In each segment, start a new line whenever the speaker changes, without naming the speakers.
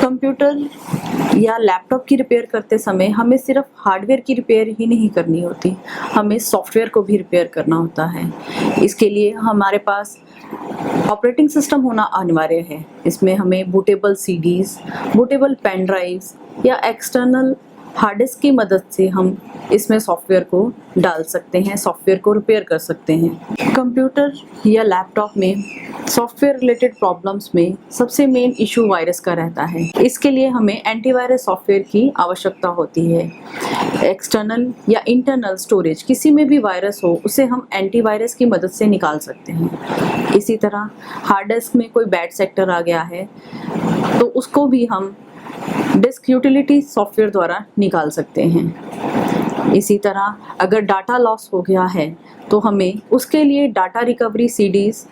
Computer या laptop की repair करते समय हमें सिर्फ हार्डवेयर की रिपेयर ही नहीं करनी होती, हमें सॉफ्टवेयर को भी रिपेयर करना होता है। इसके लिए हमारे पास ऑपरेटिंग सिस्टम होना अनिवार्य है। इसमें हमें bootable CDs, bootable pen drives या एक्सटर्नल हार्ड डिस्क की मदद से हम इसमें सॉफ्टवेयर को डाल सकते हैं, सॉफ्टवेयर को रिपेयर कर सकते हैं। कंप्यूटर या लैपटॉप में सॉफ्टवेयर रिलेटेड प्रॉब्लम्स में सबसे मेन इशू वायरस का रहता है। इसके लिए हमें एंटीवायरस सॉफ्टवेयर की आवश्यकता होती है। एक्सटर्नल या इंटरनल स्टोरेज किसी में भी वायरस हो उसे हम एंटीवायरस की मदद से निकाल सकते हैं। इसी तरह हार्ड डिस्क में कोई बैड सेक्टर आ गया है तो उसको भी हम डिस्क यूटिलिटी सॉफ्टवेयर द्वारा निकाल सकते हैं। इसी तरह अगर डाटा लॉस हो गया है तो हमें उसके लिए डाटा रिकवरी सीडीज़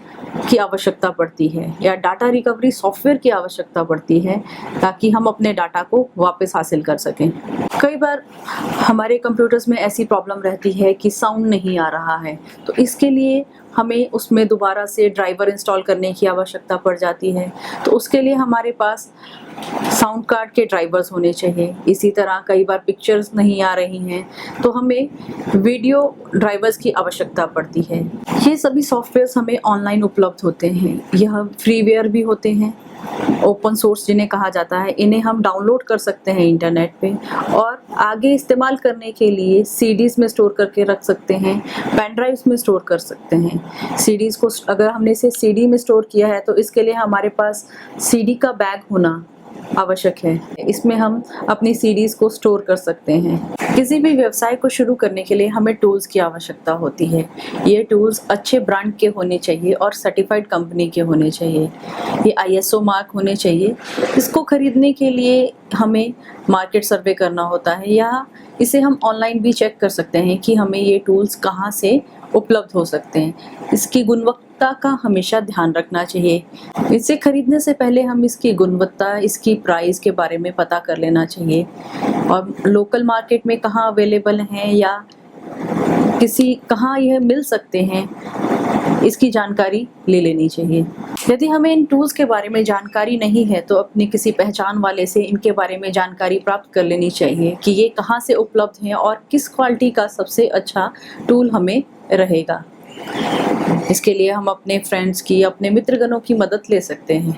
की आवश्यकता पड़ती है या डाटा रिकवरी सॉफ्टवेयर की आवश्यकता पड़ती है ताकि हम अपने डाटा को वापस हासिल कर सकें। कई बार हमारे कंप्यूटर्स में ऐसी प्रॉब्लम रहती है कि साउंड नहीं आ रहा है, तो इसके लिए हमें उसमें दोबारा से ड्राइवर इंस्टॉल करने की आवश्यकता पड़ जाती है। तो उसके लिए हमारे पास साउंड कार्ड के ड्राइवर्स होने चाहिए। इसी तरह कई बार पिक्चर्स नहीं आ रही हैं तो हमें वीडियो ड्राइवर्स की आवश्यकता पड़ती है। ये सभी सॉफ्टवेयर्स हमें ऑनलाइन उपलब्ध होते हैं। यह फ्रीवेयर भी होते हैं, ओपन सोर्स जिन्हें कहा जाता है। इन्हें हम डाउनलोड कर सकते हैं इंटरनेट पे और आगे इस्तेमाल करने के लिए सीडीज़ में स्टोर करके रख सकते हैं, पेन ड्राइव्स में स्टोर कर सकते हैं। सीडीज़ को अगर हमने इसे सीडी में स्टोर किया है तो इसके लिए हमारे पास सीडी का बैग होना आवश्यक है। इसमें हम अपनी सीडीज़ को स्टोर कर सकते हैं। किसी भी व्यवसाय को शुरू करने के लिए हमें टूल्स की आवश्यकता होती है। ये टूल्स अच्छे ब्रांड के होने चाहिए और सर्टिफाइड कंपनी के होने चाहिए। ये ISO मार्क होने चाहिए। इसको खरीदने के लिए हमें मार्केट सर्वे करना होता है या इसे हम ऑनलाइन भी चेक कर सकते हैं कि हमें ये टूल्स कहाँ से उपलब्ध हो सकते हैं। इसकी गुणवत्ता का हमेशा ध्यान रखना चाहिए। इसे खरीदने से पहले हम इसकी गुणवत्ता, इसकी प्राइस के बारे में पता कर लेना चाहिए और लोकल मार्केट में कहाँ अवेलेबल हैं या कहाँ यह मिल सकते हैं, इसकी जानकारी ले लेनी चाहिए। यदि हमें इन टूल्स के बारे में जानकारी नहीं है तो अपने किसी पहचान वाले से इनके बारे में जानकारी प्राप्त कर लेनी चाहिए कि ये कहाँ से उपलब्ध हैं और किस क्वालिटी का सबसे अच्छा टूल हमें रहेगा। इसके लिए हम अपने फ्रेंड्स की, अपने मित्रगणों की मदद ले सकते हैं।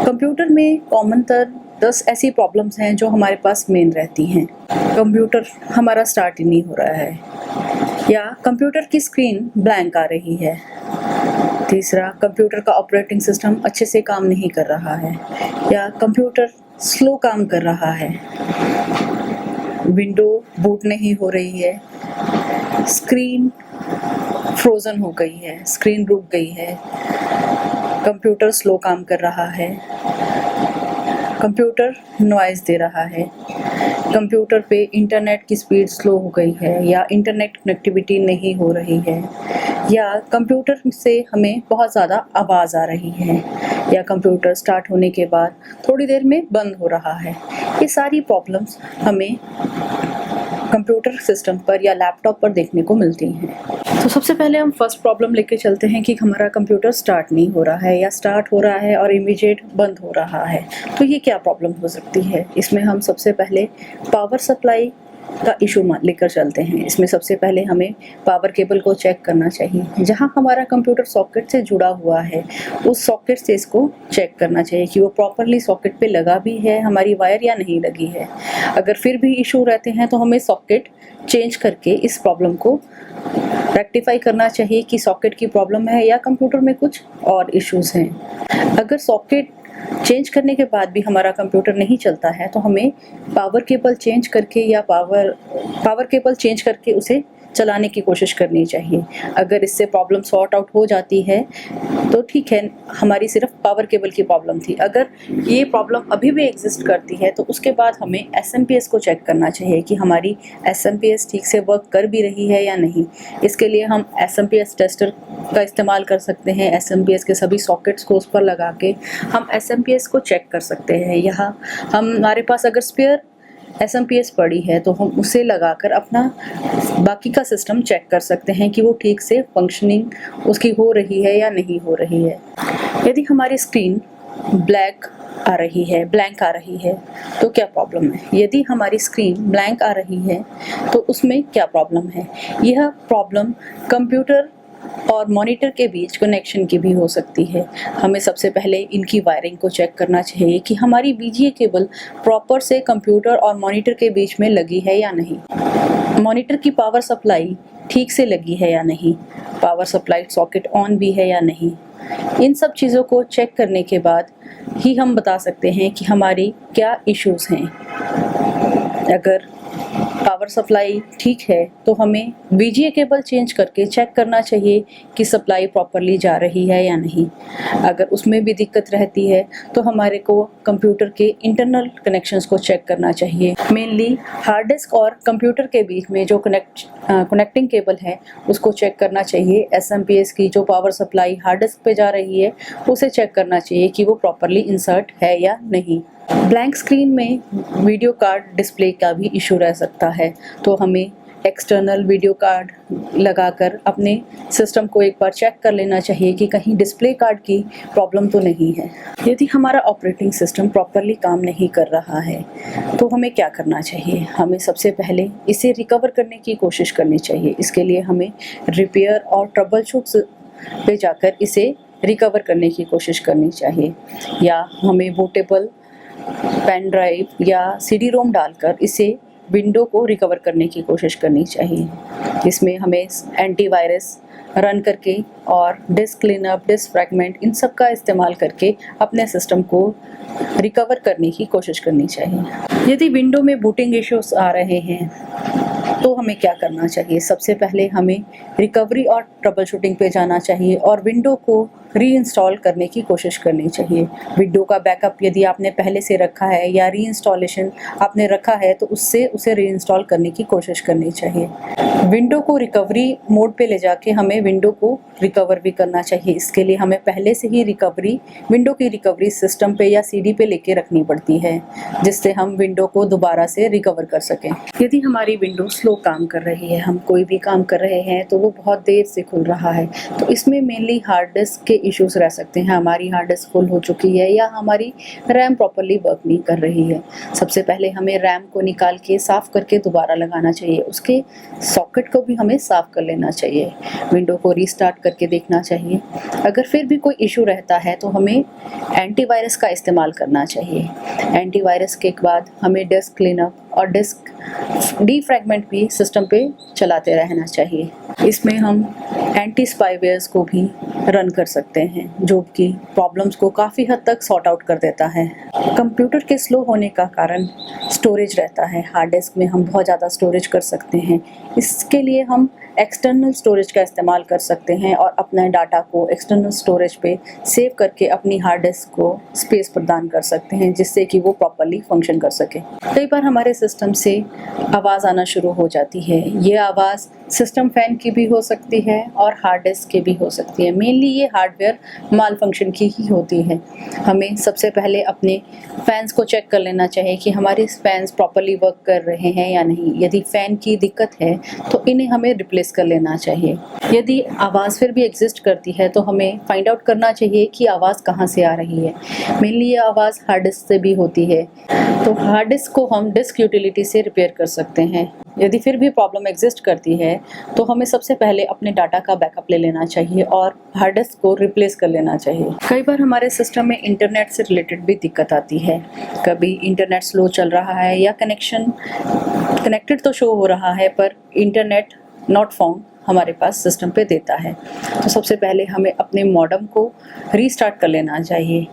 कंप्यूटर में कॉमनतर 10 ऐसी प्रॉब्लम्स हैं जो हमारे पास मेन रहती हैं। कंप्यूटर हमारा स्टार्ट ही नहीं हो रहा है या कंप्यूटर की स्क्रीन ब्लैंक आ रही है। तीसरा, कंप्यूटर का ऑपरेटिंग सिस्टम अच्छे से काम नहीं कर रहा है या कंप्यूटर स्लो काम कर रहा है। विंडो बूट नहीं हो रही है, स्क्रीन फ्रोज़न हो गई है, स्क्रीन रुक गई है, कंप्यूटर स्लो काम कर रहा है, कंप्यूटर नॉइज़ दे रहा है, कंप्यूटर पे इंटरनेट की स्पीड स्लो हो गई है या इंटरनेट कनेक्टिविटी नहीं हो रही है या कंप्यूटर से हमें बहुत ज़्यादा आवाज़ आ रही है या कंप्यूटर स्टार्ट होने के बाद थोड़ी देर में बंद हो रहा है। ये सारी प्रॉब्लम्स हमें कंप्यूटर सिस्टम पर या लैपटॉप पर देखने को मिलती हैं। तो सबसे पहले हम फर्स्ट प्रॉब्लम लेके चलते हैं कि हमारा कंप्यूटर स्टार्ट नहीं हो रहा है या स्टार्ट हो रहा है और इमीडिएट बंद हो रहा है। तो ये क्या प्रॉब्लम हो सकती है? इसमें हम सबसे पहले पावर सप्लाई का इशू लेकर चलते हैं। इसमें सबसे पहले हमें पावर केबल को चेक करना चाहिए। जहां हमारा कंप्यूटर सॉकेट से जुड़ा हुआ है उस सॉकेट से इसको चेक करना चाहिए कि वो प्रॉपरली सॉकेट पे लगा भी है, हमारी वायर या नहीं लगी है। अगर फिर भी इशू रहते हैं तो हमें सॉकेट चेंज करके इस प्रॉब्लम को रेक्टिफाई करना चाहिए कि सॉकेट की प्रॉब्लम है या कंप्यूटर में कुछ और इश्यूज हैं। अगर सॉकेट चेंज करने के बाद भी हमारा कंप्यूटर नहीं चलता है तो हमें पावर केबल चेंज करके या पावर केबल चेंज करके उसे चलाने की कोशिश करनी चाहिए। अगर इससे प्रॉब्लम सॉर्ट आउट हो जाती है तो ठीक है, हमारी सिर्फ पावर केबल की प्रॉब्लम थी। अगर ये प्रॉब्लम अभी भी एग्जिस्ट करती है तो उसके बाद हमें SMPS को चेक करना चाहिए कि हमारी SMPS ठीक से वर्क कर भी रही है या नहीं। इसके लिए हम SMPS टेस्टर का इस्तेमाल कर सकते हैं। SMPS के सभी सॉकेट्स को उस पर लगा के हम SMPS को चेक कर सकते हैं। यहाँ हमारे पास अगर स्पेयर SMPS पड़ी है तो हम उसे लगाकर अपना बाकी का सिस्टम चेक कर सकते हैं कि वो ठीक से फंक्शनिंग उसकी हो रही है या नहीं हो रही है। यदि हमारी स्क्रीन ब्लैक आ रही है, ब्लैंक आ रही है, तो क्या प्रॉब्लम है? यदि हमारी स्क्रीन ब्लैंक आ रही है तो उसमें क्या प्रॉब्लम है? यह प्रॉब्लम कंप्यूटर और मॉनिटर के बीच कनेक्शन की भी हो सकती है। हमें सबसे पहले इनकी वायरिंग को चेक करना चाहिए कि हमारी बीजीए केबल प्रॉपर से कंप्यूटर और मॉनिटर के बीच में लगी है या नहीं। मॉनिटर की पावर सप्लाई ठीक से लगी है या नहीं, पावर सप्लाई सॉकेट ऑन भी है या नहीं। इन सब चीज़ों को चेक करने के बाद ही हम बता सकते हैं कि हमारी क्या इश्यूज़ हैं। अगर पावर सप्लाई ठीक है तो हमें बीजीए केबल चेंज करके चेक करना चाहिए कि सप्लाई प्रॉपरली जा रही है या नहीं। अगर उसमें भी दिक्कत रहती है तो हमारे को कंप्यूटर के इंटरनल कनेक्शंस को चेक करना चाहिए। मेनली हार्ड डिस्क और कंप्यूटर के बीच में जो कनेक्टिंग केबल है उसको चेक करना चाहिए। एसएमपीएस की जो पावर सप्लाई हार्ड डिस्क पे जा रही है उसे चेक करना चाहिए कि वो प्रॉपरली इंसर्ट है या नहीं। ब्लैंक स्क्रीन में वीडियो कार्ड डिस्प्ले का भी इशू रह सकता है, तो हमें एक्सटर्नल वीडियो कार्ड लगाकर अपने सिस्टम को एक बार चेक कर लेना चाहिए कि कहीं डिस्प्ले कार्ड की प्रॉब्लम तो नहीं है। यदि हमारा ऑपरेटिंग सिस्टम प्रॉपरली काम नहीं कर रहा है तो हमें क्या करना चाहिए? हमें सबसे पहले इसे रिकवर करने की कोशिश करनी चाहिए। इसके लिए हमें रिपेयर और ट्रबल शूट पे जाकर इसे रिकवर करने की कोशिश करनी चाहिए, या हमें बूटेबल पेन ड्राइव या सीडी रोम डालकर इसे विंडो को रिकवर करने की कोशिश करनी चाहिए। इसमें हमें एंटीवायरस रन करके और डिस्क क्लीनअप, डिस्क फ्रैगमेंट, इन सब का इस्तेमाल करके अपने सिस्टम को रिकवर करने की कोशिश करनी चाहिए। यदि विंडो में बूटिंग इश्यूज आ रहे हैं तो हमें क्या करना चाहिए? सबसे पहले हमें रिकवरी और ट्रबल शूटिंग पे जाना चाहिए और विंडो को रीइंस्टॉल करने की कोशिश करनी चाहिए। विंडो का बैकअप यदि आपने पहले से रखा है या रीइंस्टॉलेशन आपने रखा है तो उससे उसे रीइंस्टॉल करने की कोशिश करनी चाहिए। विंडो को रिकवरी मोड पे ले जाके हमें विंडो को रिकवर भी करना चाहिए। इसके लिए हमें पहले से ही विंडो की रिकवरी सिस्टम पे या सीडी पे लेके रखनी पड़ती है, जिससे हम विंडो को दोबारा से रिकवर कर सकें। यदि हमारी विंडो स्लो काम कर रही है, हम कोई भी काम कर रहे हैं तो वो बहुत देर से खुल रहा है, तो इसमें मेनली हार्ड डिस्क के इश्यूज रह सकते हैं। हमारी हार्ड डिस्क फुल हो चुकी है या हमारी रैम प्रॉपरली वर्क नहीं कर रही है। सबसे पहले हमें रैम को निकाल के साफ़ करके दोबारा लगाना चाहिए। उसके सॉकेट को भी हमें साफ़ कर लेना चाहिए। विंडो को रीस्टार्ट करके देखना चाहिए। अगर फिर भी कोई इशू रहता है तो हमें एंटीवायरस का इस्तेमाल करना चाहिए। एंटीवायरस के बाद हमें डिस्क क्लीनअप और डिस्क डीफ्रैगमेंट भी सिस्टम पे चलाते रहना चाहिए। इसमें हम एंटी स्पाईवेयर्स को भी रन कर सकते हैं, जो कि प्रॉब्लम्स को काफ़ी हद तक सॉर्ट आउट कर देता है। कंप्यूटर के स्लो होने का कारण स्टोरेज रहता है। हार्ड डिस्क में हम बहुत ज़्यादा स्टोरेज कर सकते हैं। इसके लिए हम एक्सटर्नल स्टोरेज का इस्तेमाल कर सकते हैं और अपने डाटा को एक्सटर्नल स्टोरेज पे सेव करके अपनी हार्ड डिस्क को स्पेस प्रदान कर सकते हैं, जिससे कि वो प्रॉपरली फंक्शन कर सके। कई बार हमारे सिस्टम से आवाज़ आना शुरू हो जाती है। ये आवाज़ सिस्टम फैन की भी हो सकती है और हार्ड डिस्क की भी हो सकती है। मेनली ये हार्डवेयर माल फंक्शन की ही होती है। हमें सबसे पहले अपने फैंस को चेक कर लेना चाहिए कि हमारे फैंस प्रॉपरली वर्क कर रहे हैं या नहीं। यदि फ़ैन की दिक्कत है तो इन्हें हमें रिप्लेस कर लेना चाहिए। यदि आवाज़ फिर भी एग्जिस्ट करती है तो हमें फाइंड आउट करना चाहिए कि आवाज़ कहाँ से आ रही है। मेनली ये आवाज़ हार्ड डिस्क से भी होती है, तो हार्ड डिस्क को हम डिस्क यूटिलिटी से रिपेयर कर सकते हैं। यदि फिर भी प्रॉब्लम एग्जिस्ट करती है तो हमें सबसे पहले अपने डाटा का बैकअप ले लेना चाहिए और हार्ड डिस्क को रिप्लेस कर लेना चाहिए। कई बार हमारे सिस्टम में इंटरनेट से रिलेटेड भी दिक्कत आती है। कभी इंटरनेट स्लो चल रहा है या कनेक्टेड तो शो हो रहा है पर इंटरनेट नॉट फाउंड हमारे पास सिस्टम पे देता है। तो सबसे पहले हमें अपने मॉडेम को रीस्टार्ट कर लेना चाहिए।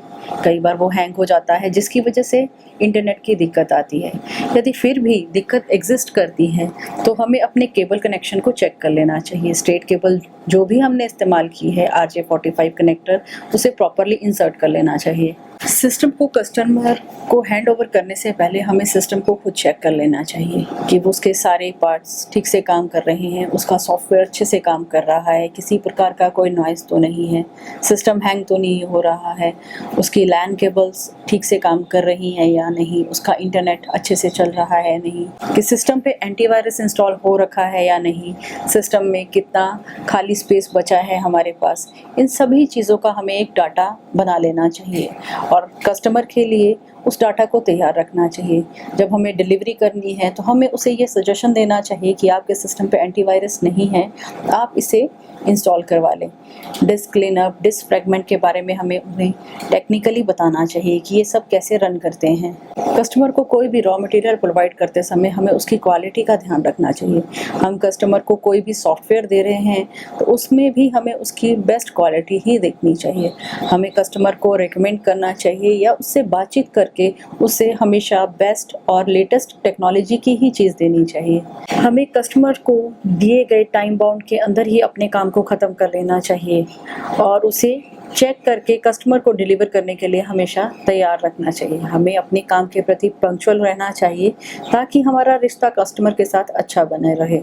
कई बार वो हैंग हो जाता है जिसकी वजह से इंटरनेट की दिक्कत आती है। यदि फिर भी दिक्कत एग्जिस्ट करती है तो हमें अपने केबल कनेक्शन को चेक कर लेना चाहिए। स्ट्रेट केबल जो भी हमने इस्तेमाल की है RJ45 कनेक्टर, उसे प्रॉपरली इंसर्ट कर लेना चाहिए। सिस्टम को कस्टमर को हैंड ओवर करने से पहले हमें सिस्टम को खुद चेक कर लेना चाहिए कि वो उसके सारे पार्ट्स ठीक से काम कर रहे हैं, उसका सॉफ्टवेयर अच्छे से काम कर रहा है, किसी प्रकार का कोई नॉइज़ तो नहीं है, सिस्टम हैंग तो नहीं हो रहा है, उसकी लैन केबल्स ठीक से काम कर रही हैं या नहीं, उसका इंटरनेट अच्छे से चल रहा है नहीं, कि सिस्टम पे एंटीवायरस इंस्टॉल हो रखा है या नहीं, सिस्टम में कितना खाली स्पेस बचा है हमारे पास। इन सभी चीज़ों का हमें एक डाटा बना लेना चाहिए और कस्टमर के लिए उस डाटा को तैयार रखना चाहिए। जब हमें डिलीवरी करनी है तो हमें उसे ये सजेशन देना चाहिए कि आपके सिस्टम पे एंटीवायरस नहीं है, आप इसे इंस्टॉल करवा लें। डिस्क क्लीनअप, डिस्क फ्रैगमेंट के बारे में हमें उन्हें टेक्निकली बताना चाहिए कि ये सब कैसे रन करते हैं। कस्टमर को कोई भी रॉ मटेरियल प्रोवाइड करते समय हमें उसकी क्वालिटी का ध्यान रखना चाहिए। हम कस्टमर को कोई भी सॉफ्टवेयर दे रहे हैं तो उसमें भी हमें उसकी बेस्ट क्वालिटी ही देखनी चाहिए। हमें कस्टमर को रिकमेंड करना चाहिए या उससे बातचीत करके उसे हमेशा बेस्ट और लेटेस्ट टेक्नोलॉजी की ही चीज़ देनी चाहिए। हमें कस्टमर को दिए गए टाइम बाउंड के अंदर ही अपने काम को ख़त्म कर लेना चाहिए और उसे चेक करके कस्टमर को डिलीवर करने के लिए हमेशा तैयार रखना चाहिए। हमें अपने काम के प्रति पंक्चुअल रहना चाहिए ताकि हमारा रिश्ता कस्टमर के साथ अच्छा बने रहे।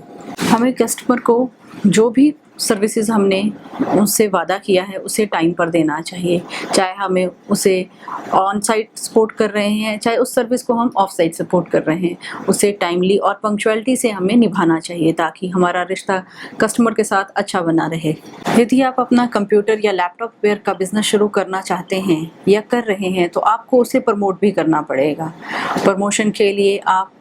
हमें कस्टमर को जो भी सर्विसेज हमने उससे वादा किया है उसे टाइम पर देना चाहिए, चाहे हमें उसे ऑन साइट सपोर्ट कर रहे हैं, चाहे उस सर्विस को हम ऑफ साइट सपोर्ट कर रहे हैं, उसे टाइमली और पंक्चुअलिटी से हमें निभाना चाहिए ताकि हमारा रिश्ता कस्टमर के साथ अच्छा बना रहे। यदि आप अपना कंप्यूटर या लैपटॉप रिपेयर का बिज़नेस शुरू करना चाहते हैं या कर रहे हैं तो आपको उसे प्रमोट भी करना पड़ेगा। प्रमोशन के लिए आप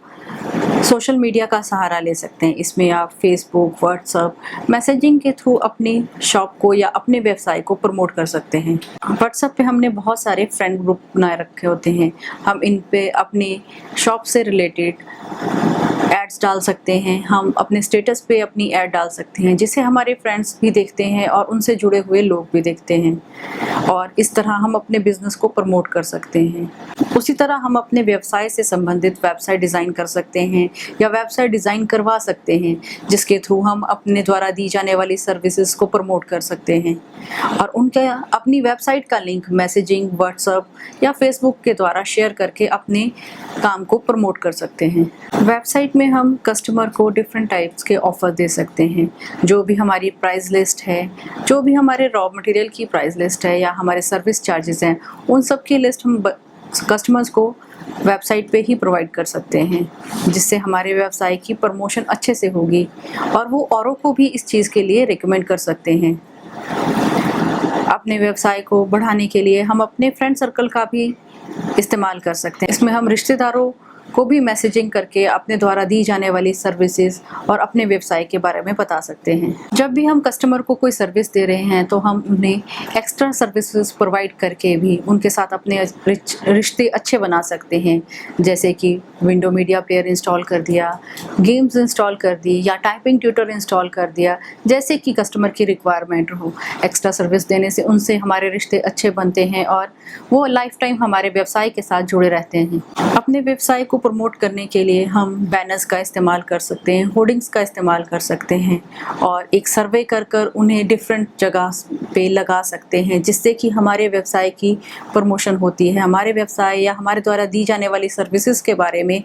सोशल मीडिया का सहारा ले सकते हैं। इसमें आप फेसबुक, व्हाट्सएप, मैसेजिंग के थ्रू अपनी शॉप को या अपने व्यवसाय को प्रमोट कर सकते हैं। व्हाट्सएप पे हमने बहुत सारे फ्रेंड ग्रुप बनाए रखे होते हैं। हम इन पे अपनी शॉप से रिलेटेड एड्स डाल सकते हैं, हम अपने स्टेटस पे अपनी ऐड डाल सकते हैं जिसे हमारे फ्रेंड्स भी देखते हैं और उनसे जुड़े हुए लोग भी देखते हैं और इस तरह हम अपने बिजनेस को प्रमोट कर सकते हैं। उसी तरह हम अपने व्यवसाय से संबंधित वेबसाइट डिज़ाइन कर सकते हैं या वेबसाइट डिज़ाइन करवा सकते हैं जिसके थ्रू हम अपने द्वारा दी जाने वाली सर्विसेज को प्रमोट कर सकते हैं और उनके अपनी वेबसाइट का लिंक मैसेजिंग, व्हाट्सएप या फेसबुक के द्वारा शेयर करके अपने काम को प्रमोट कर सकते हैं। वेबसाइट में हम कस्टमर को डिफरेंट टाइप्स के ऑफर दे सकते हैं। जो भी हमारी प्राइस लिस्ट है, जो भी हमारे रॉ मटेरियल की प्राइस लिस्ट है या हमारे सर्विस चार्जेस हैं, उन सब की लिस्ट हम कस्टमर्स को वेबसाइट पे ही प्रोवाइड कर सकते हैं जिससे हमारे व्यवसाय की प्रमोशन अच्छे से होगी और वो औरों को भी इस चीज़ के लिए रिकमेंड कर सकते हैं। अपने व्यवसाय को बढ़ाने के लिए हम अपने फ्रेंड सर्कल का भी इस्तेमाल कर सकते हैं। इसमें हम रिश्तेदारों को भी मैसेजिंग करके अपने द्वारा दी जाने वाली सर्विसेज और अपने व्यवसाय के बारे में बता सकते हैं। जब भी हम कस्टमर को कोई सर्विस दे रहे हैं तो हम उन्हें एक्स्ट्रा सर्विसेज प्रोवाइड करके भी उनके साथ अपने रिश्ते अच्छे बना सकते हैं, जैसे कि विंडो मीडिया प्लेयर इंस्टॉल कर दिया, गेम्स इंस्टॉल कर दी या टाइपिंग ट्यूटर इंस्टॉल कर दिया, जैसे कि कस्टमर की रिक्वायरमेंट हो। एक्स्ट्रा सर्विस देने से उनसे हमारे रिश्ते अच्छे बनते हैं और वो लाइफ टाइम हमारे व्यवसाय के साथ जुड़े रहते हैं। अपने व्यवसाय को प्रमोट करने के लिए हम बैनर्स का इस्तेमाल कर सकते हैं, होर्डिंग्स का इस्तेमाल कर सकते हैं और एक सर्वे कर कर उन्हें डिफरेंट जगह पे लगा सकते हैं जिससे कि हमारे व्यवसाय की प्रमोशन होती है। हमारे व्यवसाय या हमारे द्वारा दी जाने वाली सर्विसेज के बारे में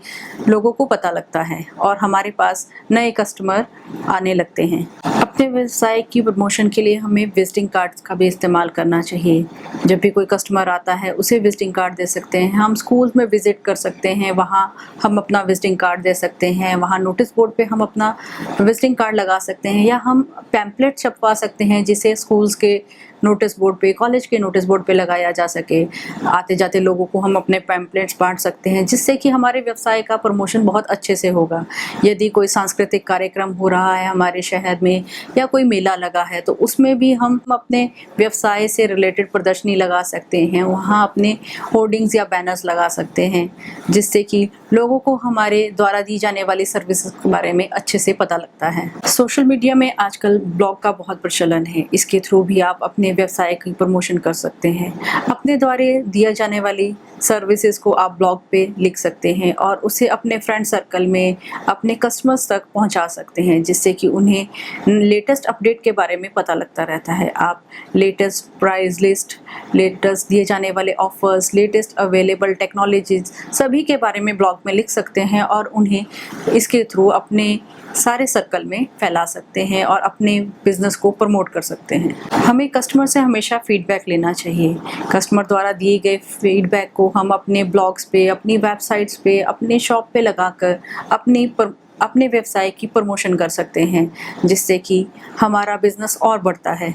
लोगों को पता लगता है और हमारे पास नए कस्टमर आने लगते हैं। अपने व्यवसाय की प्रमोशन के लिए हमें विजिटिंग कार्ड्स का भी इस्तेमाल करना चाहिए। जब भी कोई कस्टमर आता है उसे विजिटिंग कार्ड दे सकते हैं। हम स्कूल में विजिट कर सकते हैं, वहाँ हम अपना विजिटिंग कार्ड दे सकते हैं। वहाँ नोटिस बोर्ड पे हम अपना विजिटिंग कार्ड लगा सकते हैं या हम पैम्पलेट छपवा सकते हैं जिसे स्कूल्स के नोटिस बोर्ड पे, कॉलेज के नोटिस बोर्ड पे लगाया जा सके। आते जाते लोगों को हम अपने पैम्पलेट्स बांट सकते हैं जिससे कि हमारे व्यवसाय का प्रमोशन बहुत अच्छे से होगा। यदि कोई सांस्कृतिक कार्यक्रम हो रहा है हमारे शहर में या कोई मेला लगा है तो उसमें भी हम अपने व्यवसाय से रिलेटेड प्रदर्शनी लगा सकते हैं, वहाँ अपने होर्डिंग्स या बैनर्स लगा सकते हैं जिससे कि लोगों को हमारे द्वारा दी जाने वाली सर्विसेज के बारे में अच्छे से पता लगता है। सोशल मीडिया में आजकल ब्लॉग का बहुत प्रचलन है, इसके थ्रू भी आप अपने व्यवसाय की प्रमोशन कर सकते हैं। अपने द्वारा दिया जाने वाली सर्विसेज को आप ब्लॉग पे लिख सकते हैं और उसे अपने फ्रेंड सर्कल में, अपने कस्टमर्स तक पहुंचा सकते हैं जिससे कि उन्हें लेटेस्ट अपडेट के बारे में पता लगता रहता है। आप लेटेस्ट प्राइस लिस्ट, लेटेस्ट दिए जाने वाले ऑफर्स, लेटेस्ट अवेलेबल टेक्नोलॉजीज सभी के बारे में ब्लॉग में लिख सकते हैं और उन्हें इसके थ्रू अपने सारे सर्कल में फैला सकते हैं और अपने बिजनेस को प्रमोट कर सकते हैं। हमें कस्टमर से हमेशा फीडबैक लेना चाहिए। कस्टमर द्वारा दिए गए फीडबैक को हम अपने ब्लॉग्स पे, अपनी वेबसाइट्स पे, अपने शॉप पे लगाकर अपने व्यवसाय की प्रमोशन कर सकते हैं, जिससे कि हमारा बिज़नेस और बढ़ता है।